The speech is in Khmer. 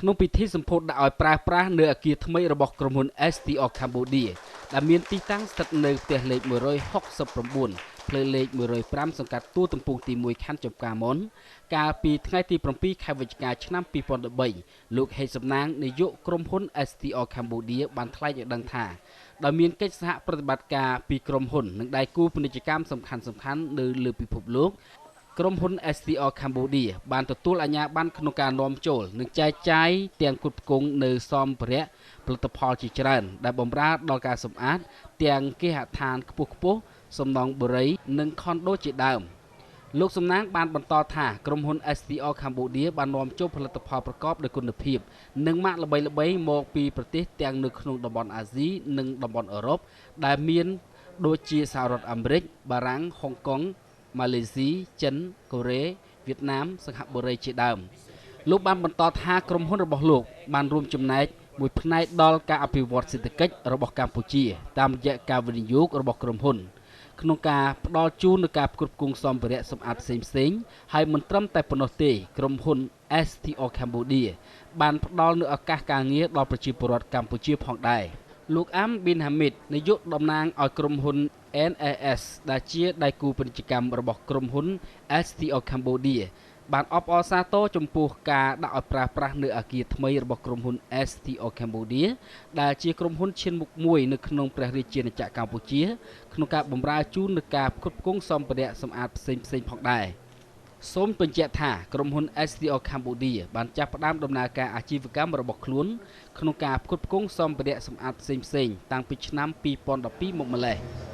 ក្នុងពិធីសម្ពោធដាក់ឲ្យប្រើប្រាស់នៅអគារថ្មីរបស់ក្រុមហ៊ុន STO Cambodia ដែលមានទីតាំងស្ថិតនៅផ្ទះលេខ169ផ្លូវលេខ105សង្កាត់ទួលទំពូកទី1ខណ្ឌចំការមុនកាលពីថ្ងៃទី7ខែវិច្ឆិកាឆ្នាំ2013លោកហេងសំណាងនាយកក្រុមហ៊ុន STO Cambodia បានថ្លែងឲ្យដឹងថាដោយមានកិច្ចសហប្រតិបត្តិការពីក្រុមហ៊ុននិងដៃគូពាណិជ្ជកម្មសំខាន់ៗនៅលើពិភពលោកក្រុមហ៊ុន STO Cambodia បានទទួលអាជ្ញាប័ណ្ណក្នុងការនាំចូលនិងចែកចាយទាំងគ្រប់គ្រងនៅសម្ភារៈផលិតផលជាច្រើនដែលបម្រើដល់ការសម្អាតទាំងគេហដ្ឋានខ្ពស់សំណង់បុរីនិងខុនដូជាដើមលោកសំណាងបានបន្តថាក្រុមហ៊ុន STO Cambodia បាននាំចូលផលិតផលប្រកបដោយគុណភាពនិងម៉ាកល្បីៗមកពីប្រទេសទាំងនៅក្នុងតំបន់អាស៊ីនិងតំបន់អឺរ៉ុបដែលមានដូចជាសហរដ្ឋអាមេរិកបារាំងហុងកុងម៉ាឡេស៊ីចិនកូរ៉េវៀតណាមសិង្ហបុរីជាដើមលោកបានបន្តថាក្រុមហ៊ុនរបស់លោកបានរួមចំណែកមួយផ្នែកដល់ការអភិវឌ្ឍសេដ្ឋកិច្ចរបស់កម្ពុជាតាមរយៈការវិនិយោគរបស់ក្រុមហ៊ុនក្នុងការផ្ដល់ជូននូវការគ្រប់គ្រងសម្ភារៈសម្អាតផ្សេងៗហើយមិនត្រឹមតែប៉ុណ្ណោះទេក្រុមហ៊ុន STO Cambodia បានផ្ដល់នូវឱកាសការងារដល់ប្រជាពលរដ្ឋកម្ពុជាផងដែរលោកអាំប៊ីនហាមីតនាយកតំណាងឲ្យក្រុមហ៊ុន NAS ដែលជាដៃគូពាណិជ្ជកម្មរបស់ក្រុមហ៊ុន STO Cambodia បានអបអរសាទរចំពោះការដាក់ឲ្យប្រើប្រាស់នៅអគារថ្មីរបស់ក្រុមហ៊ុន STO Cambodia ដែលជាក្រុមហ៊ុនឈានមុខមួយនៅក្នុងព្រះរាជាណាចក្រកម្ពុជាក្នុងការបម្រើជូននឹងការផ្គត់ផ្គង់សម្ភារៈសម្អាតផ្សេងៗផងដែរសូមបញ្ជាក់ថាក្រុមហ៊ុន STO Cambodia បានចាប់ផ្ដើមដំណើរការអាជីវកម្មរបស់ខ្លួនក្នុងការផ្គត់ផ្គង់សម្ភារៈសម្អាតផ្សេងៗតាំងពីឆ្នាំ2012មកម្ល៉េះ។